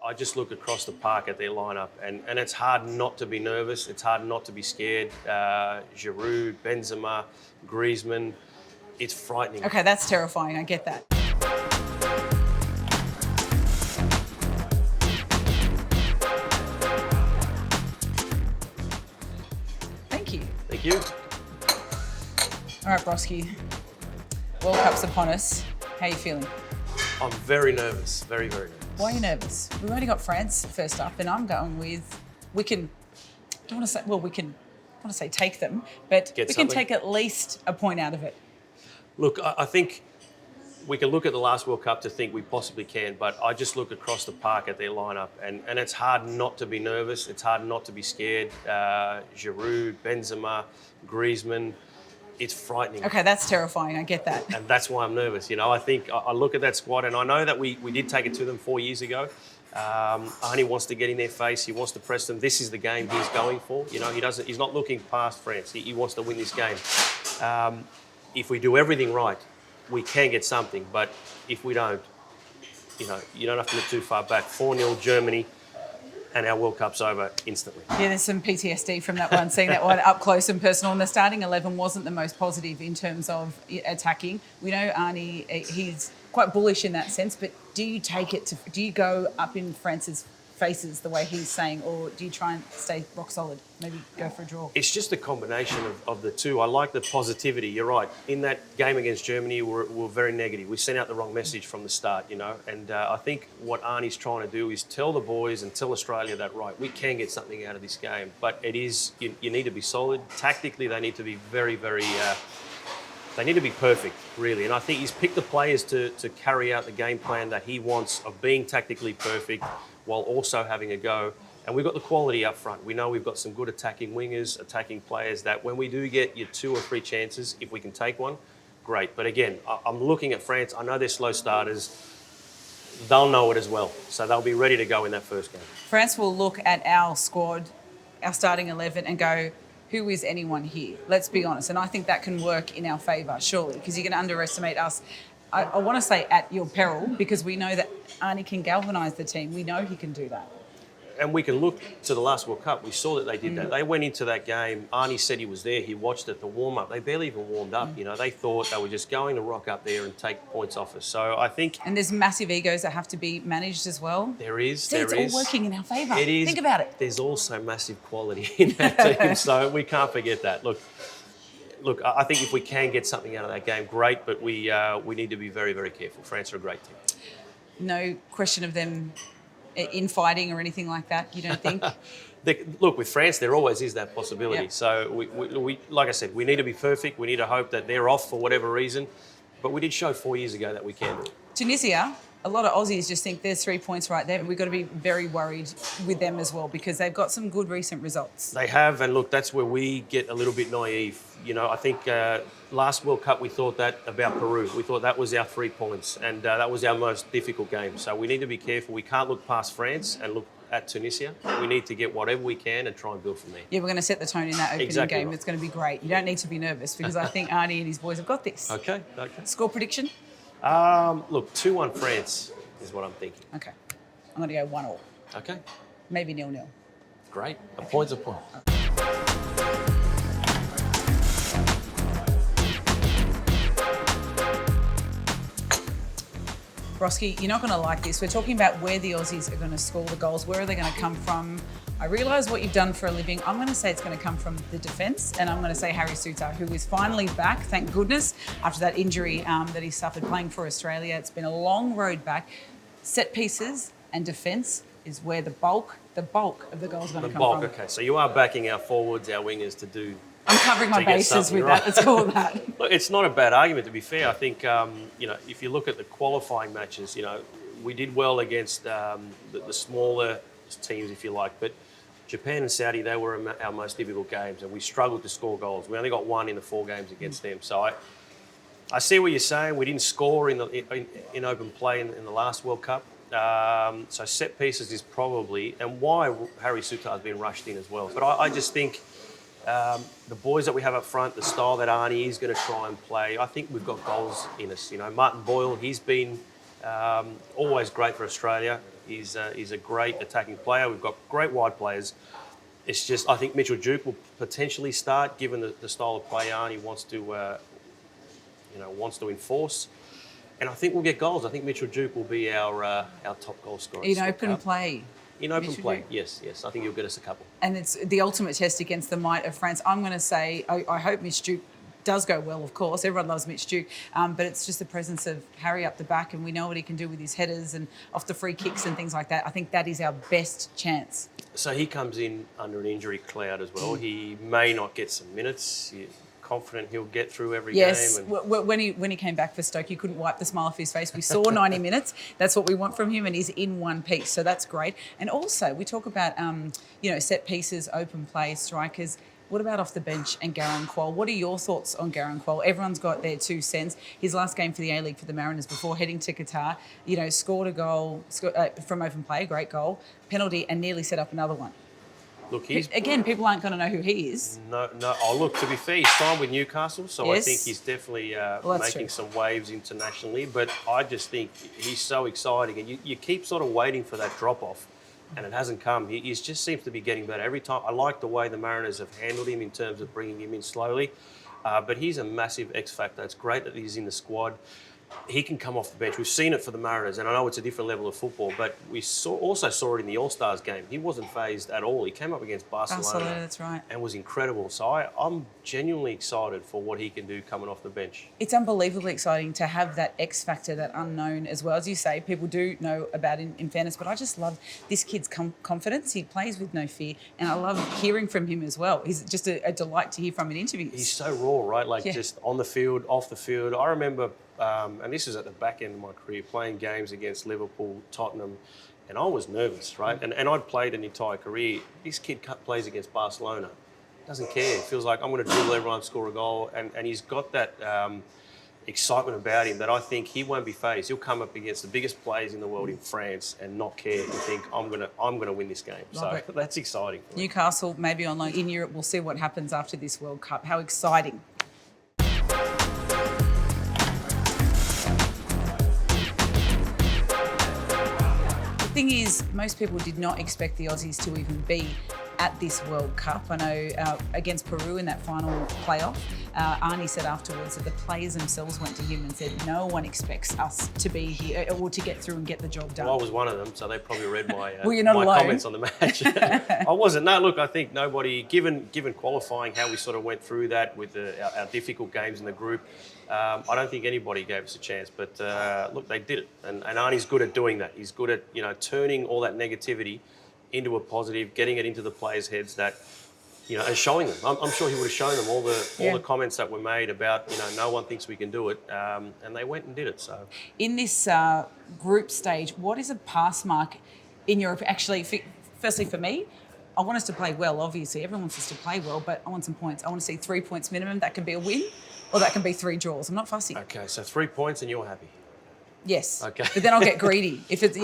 I just look across the park at their lineup, and it's hard not to be nervous. It's hard not to be scared. Giroud, Benzema, Griezmann, it's frightening. Okay, that's terrifying. I get that. Thank you. Thank you. All right, Brosque. World Cup's upon us. How are you feeling? I'm very nervous. Very, very nervous. Why are you nervous? We've only got France first up, and I'm going with we can take them, but we can take at least a point out of it. Look, I think we can look at the last World Cup to think we possibly can, but I just look across the park at their lineup, and it's hard not to be nervous. It's hard not to be scared. Giroud, Benzema, Griezmann, it's frightening. Okay, that's terrifying. I get that. And that's why I'm nervous. I think I look at that squad, and I know that we did take it to them 4 years ago. Arnie wants to get in their face. He wants to press them. This is the game he's going for. He's not looking past France. He wants to win this game. If we do everything right, we can get something. But if we don't, you don't have to look too far back. 4-0 Germany, and our World Cup's over instantly. Yeah, there's some PTSD from that one, seeing that one up close and personal. And the starting 11 wasn't the most positive in terms of attacking. We know Arnie, he's quite bullish in that sense, but do you go up in France's faces the way he's saying, or do you try and stay rock solid, maybe go for a draw? It's just a combination of the two. I like the positivity. You're right. In that game against Germany, we're very negative. We sent out the wrong message from the start, and I think what Arnie's trying to do is tell the boys and tell Australia that, right, we can get something out of this game, but it is, you need to be solid. Tactically, they need to be very, very, they need to be perfect, really. And I think he's picked the players to carry out the game plan that he wants of being tactically perfect while also having a go. And we've got the quality up front. We know we've got some good attacking wingers, attacking players that when we do get your 2 or 3 chances, if we can take one, great. But again, I'm looking at France. I know they're slow starters. They'll know it as well. So they'll be ready to go in that first game. France will look at our squad, our starting 11, and go, who is anyone here? Let's be honest. And I think that can work in our favour, surely, because you're going to underestimate us. I want to say at your peril, because we know that Arnie can galvanise the team. We know he can do that. And we can look to the last World Cup. We saw that they did that. They went into that game. Arnie said he was there. He watched it, the warm-up. They barely even warmed up. They thought they were just going to rock up there and take points off us. So I think... And there's massive egos that have to be managed as well. There is. See, it's all working in our favour. It is. Think about it. There's also massive quality in that team, so we can't forget that. Look, I think if we can get something out of that game, great, but we need to be very, very careful. France are a great team. No question of them infighting or anything like that, you don't think? Look, with France, there always is that possibility. Yep. So, we, like I said, we need to be perfect. We need to hope that they're off for whatever reason. But we did show 4 years ago that we can do it. Tunisia, a lot of Aussies just think there's 3 points right there. We've got to be very worried with them as well because they've got some good recent results. They have, and look, that's where we get a little bit naive. I think last World Cup we thought that about Peru. We thought that was our 3 points, and that was our most difficult game. So we need to be careful. We can't look past France and look at Tunisia. We need to get whatever we can and try and build from there. Yeah, we're going to set the tone in that opening game. Right. It's going to be great. You don't need to be nervous because I think Arnie and his boys have got this. Okay. Score prediction? Look, 2-1 France is what I'm thinking. Okay. I'm going to go 1-1. Okay. Maybe 0-0. Great. A point's a point. Brosque, you're not going to like this. We're talking about where the Aussies are going to score the goals. Where are they going to come from? I realise what you've done for a living. I'm going to say it's going to come from the defence, and I'm going to say Harry Souttar, who is finally back, thank goodness, after that injury that he suffered playing for Australia. It's been a long road back. Set pieces and defence is where the bulk of the goals are going to come from. Okay. So you are backing our forwards, our wingers to do... I'm covering my bases with that. Let's call that. Look, it's not a bad argument, to be fair. I think, if you look at the qualifying matches, we did well against the smaller teams, if you like. But Japan and Saudi, they were our most difficult games, and we struggled to score goals. We only got 1 in the 4 games against them. So I see what you're saying. We didn't score in open play in the last World Cup. So set pieces is probably, and why Harry Souttar has been rushed in as well. But I just think... the boys that we have up front, the style that Arnie is going to try and play, I think we've got goals in us. Martin Boyle, he's been always great for Australia. He's a great attacking player. We've got great wide players. It's just, I think Mitchell Duke will potentially start, given the style of play Arnie wants to enforce. And I think we'll get goals. I think Mitchell Duke will be our top goal scorer. In open play. In open Mitchell play, Duke. yes. I think he'll get us a couple. And it's the ultimate test against the might of France. I'm going to say, I hope Mitch Duke does go well, of course. Everyone loves Mitch Duke. But it's just the presence of Harry up the back, and we know what he can do with his headers and off the free kicks and things like that. I think that is our best chance. So he comes in under an injury cloud as well. He may not get some minutes. You're confident he'll get through every game. Yes, when he came back for Stoke, you couldn't wipe the smile off his face. We saw 90 minutes. That's what we want from him, and he's in one piece. So that's great. And also, we talk about set pieces, open play, strikers. What about off the bench and Garang Kuol? What are your thoughts on Garang Kuol? Everyone's got their 2 cents. His last game for the A-League for the Mariners before heading to Qatar, scored a goal from open play, great goal, penalty, and nearly set up another one. Look, people aren't going to know who he is. No. Oh, look, to be fair, he signed with Newcastle, so Yes. I think he's definitely making true. some waves internationally. But I just think he's so exciting, and you keep sort of waiting for that drop-off, and it hasn't come. He just seems to be getting better every time. I like the way the Mariners have handled him in terms of bringing him in slowly, but he's a massive X factor. It's great that he's in the squad. He can come off the bench. We've seen it for the Mariners, and I know it's a different level of football, but we also saw it in the All-Stars game. He wasn't phased at all. He came up against Barcelona. That's right. And was incredible. So I'm genuinely excited for what he can do coming off the bench. It's unbelievably exciting to have that X factor, that unknown as well. As you say, people do know about him in fairness, but I just love this kid's confidence. He plays with no fear, and I love hearing from him as well. He's just a delight to hear from in interviews. He's so raw, right? Just on the field, off the field. I remember, and this is at the back end of my career, playing games against Liverpool, Tottenham, and I was nervous, right? And I'd played an entire career. This kid plays against Barcelona. Doesn't care. Feels like I'm going to dribble everyone, score a goal. And he's got that excitement about him that I think he won't be phased. He'll come up against the biggest players in the world in France and not care and think, I'm gonna win this game. So that's exciting. Newcastle, maybe on loan in Europe. We'll see what happens after this World Cup. How exciting. The thing is, most people did not expect the Aussies to even be at this World Cup. I know against Peru in that final playoff, Arnie said afterwards that the players themselves went to him and said, no one expects us to be here or to get through and get the job done. Well, I was one of them, so they probably read my, well, you're not my alone. comments on the match. I wasn't. No, look, I think nobody, given qualifying, how we sort of went through that with our difficult games in the group, I don't think anybody gave us a chance. But look, they did it. And Arnie's good at doing that. He's good at, turning all that negativity into a positive, getting it into the players' heads that, and showing them. I'm sure he would have shown them all the comments that were made about, no one thinks we can do it, and they went and did it. So in this group stage, what is a pass mark in Europe? Actually, firstly for me, I want us to play well. Obviously, everyone wants us to play well, but I want some points. I want to see 3 points minimum. That can be a win, or that can be 3 draws. I'm not fussy. Okay, so 3 points and you're happy. Yes. Okay. But then I'll get greedy if it's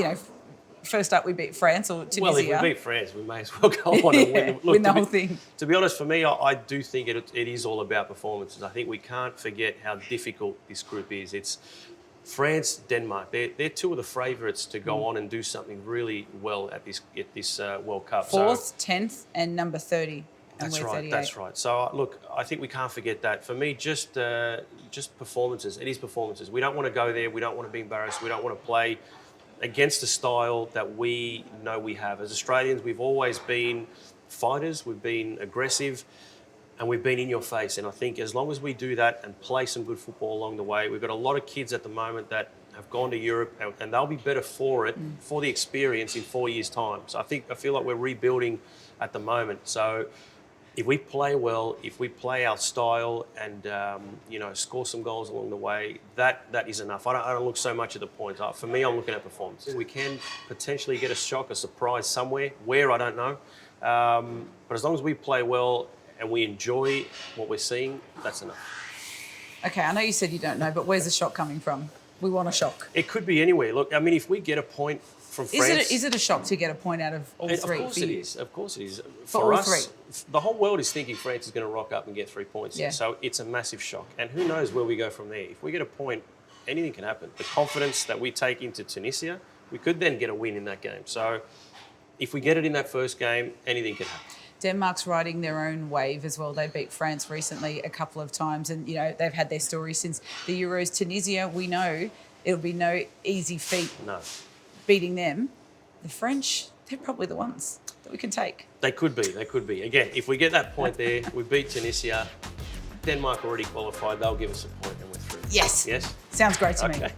first up we beat France or Tunisia. Well, if we beat France, we may as well go on and win. Look, win the whole thing. To be honest, for me, I do think it is all about performances. I think we can't forget how difficult this group is. It's France, Denmark. They're 2 of the favourites to go on and do something really well at this World Cup. 4th, 10th, and number 30. That's right. That's right. So look, I think we can't forget that. For me, just performances. It is performances. We don't want to go there. We don't want to be embarrassed. We don't want to play against a style that we know we have. As Australians, we've always been fighters, we've been aggressive, and we've been in your face. And I think as long as we do that and play some good football along the way, we've got a lot of kids at the moment that have gone to Europe and they'll be better for it, for the experience in 4 years' time. So I feel like we're rebuilding at the moment. So if we play well, if we play our style and score some goals along the way, that is enough. I don't look so much at the points. For me, I'm looking at performance. We can potentially get a shock, a surprise somewhere. Where, I don't know. But as long as we play well and we enjoy what we're seeing, that's enough. Okay, I know you said you don't know, but where's the shock coming from? We want a shock. It could be anywhere. Look, I mean, if we get a point from France... Is it a shock to get a point out of all 3? Of course it is. Of course it is. For all us, 3. The whole world is thinking France is going to rock up and get 3 points. Yeah. So it's a massive shock. And who knows where we go from there. If we get a point, anything can happen. The confidence that we take into Tunisia we could then get a win in that game. So if we get it in that first game, anything can happen. Denmark's riding their own wave as well. They beat France recently a couple of times, and they've had their story since the Euros. Tunisia, we know it'll be no easy feat beating them. The French, they're probably the ones that we can take. They could be. Again, if we get that point there, we beat Tunisia. Denmark already qualified. They'll give us a point and we're through. Yes. Yes? Sounds great to me. Okay.